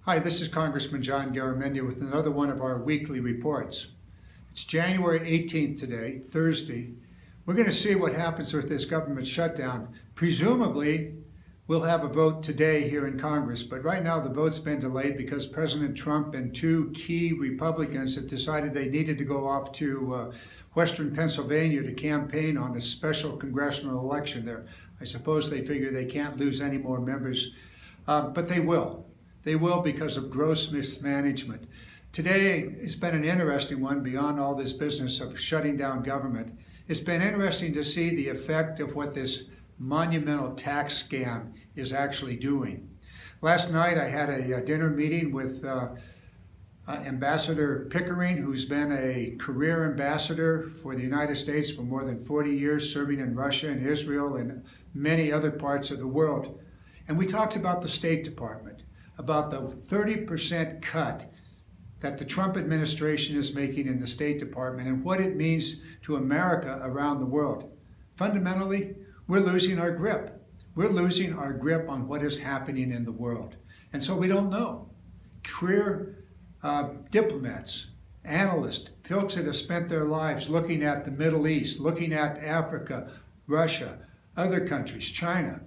Hi, this is Congressman John Garamendi with another one of our weekly reports. It's January 18th today, Thursday. We're going to see what happens with this government shutdown. Presumably, we'll have a vote today here in Congress, but right now the vote's been delayed because President Trump and two key Republicans have decided they needed to go off to Western Pennsylvania to campaign on a special congressional election there. I suppose they figure they can't lose any more members, but they will. They will because of gross mismanagement. Today has been an interesting one beyond all this business of shutting down government. It's been interesting to see the effect of what this monumental tax scam is actually doing. Last night I had a dinner meeting with Ambassador Pickering, who's been a career ambassador for the United States for more than 40 years, serving in Russia and Israel and many other parts of the world. And we talked about the State Department, about the 30% cut that the Trump administration is making in the State Department and what it means to America around the world. Fundamentally, we're losing our grip. We're losing our grip on what is happening in the world. And so we don't know. Career diplomats, analysts, folks that have spent their lives looking at the Middle East, looking at Africa, Russia, other countries, China,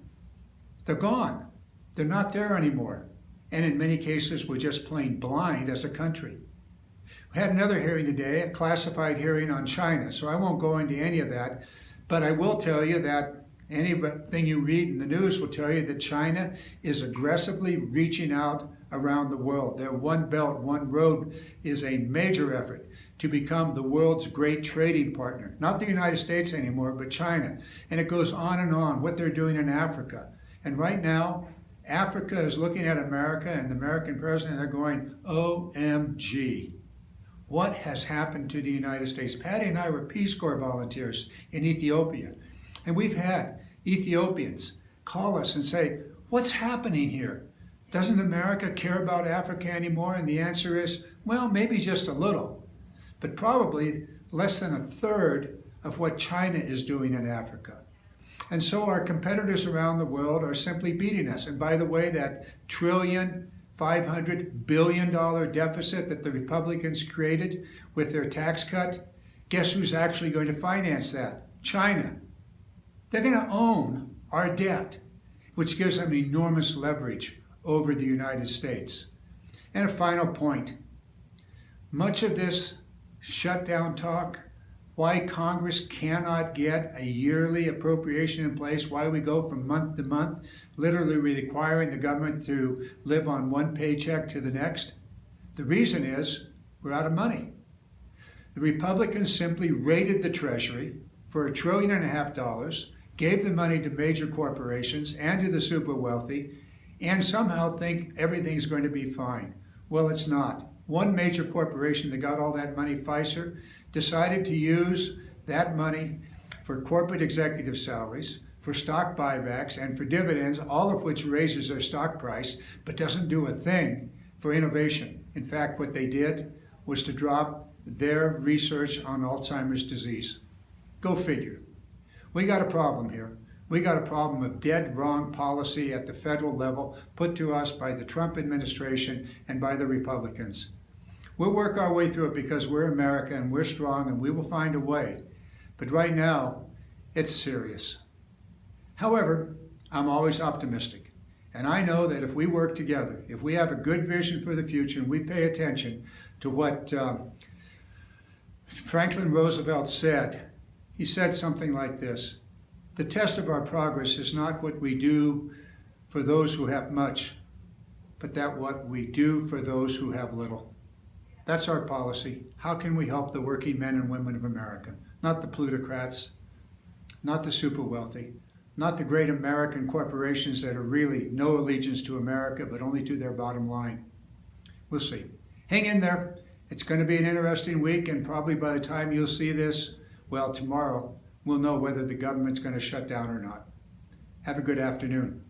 they're gone. They're not there anymore. And in many cases, we're just plain blind as a country. We had another hearing today, a classified hearing on China, so I won't go into any of that, but I will tell you that anything you read in the news will tell you that China is aggressively reaching out around the world. Their One Belt, One Road is a major effort to become the world's great trading partner. Not the United States anymore, but China. And it goes on, what they're doing in Africa. And right now, Africa is looking at America and the American president, they're going, OMG. What has happened to the United States? Patty and I were Peace Corps volunteers in Ethiopia. And we've had Ethiopians call us and say, what's happening here? Doesn't America care about Africa anymore? And the answer is, well, maybe just a little, but probably less than a third of what China is doing in Africa. And so our competitors around the world are simply beating us. And by the way, that $1.5 trillion deficit that the Republicans created with their tax cut, guess who's actually going to finance that? China. They're going to own our debt, which gives them enormous leverage over the United States. And a final point. Much of this shutdown talk, why Congress cannot get a yearly appropriation in place, why we go from month to month, literally requiring the government to live on one paycheck to the next. The reason is we're out of money. The Republicans simply raided the Treasury for $1.5 trillion, gave the money to major corporations and to the super wealthy, and somehow think everything's going to be fine. Well, it's not. One major corporation that got all that money, Pfizer, decided to use that money for corporate executive salaries, for stock buybacks, and for dividends, all of which raises their stock price, but doesn't do a thing for innovation. In fact, what they did was to drop their research on Alzheimer's disease. Go figure. We got a problem here. We got a problem of dead wrong policy at the federal level put to us by the Trump administration and by the Republicans. We'll work our way through it because we're America and we're strong and we will find a way. But right now, it's serious. However, I'm always optimistic. And I know that if we work together, if we have a good vision for the future and we pay attention to what Franklin Roosevelt said, he said something like this: the test of our progress is not what we do for those who have much, but that what we do for those who have little. That's our policy. How can we help the working men and women of America? Not the plutocrats, not the super wealthy, not the great American corporations that are really no allegiance to America, but only to their bottom line. We'll see. Hang in there. It's going to be an interesting week, and probably by the time you'll see this, well, tomorrow, we'll know whether the government's going to shut down or not. Have a good afternoon.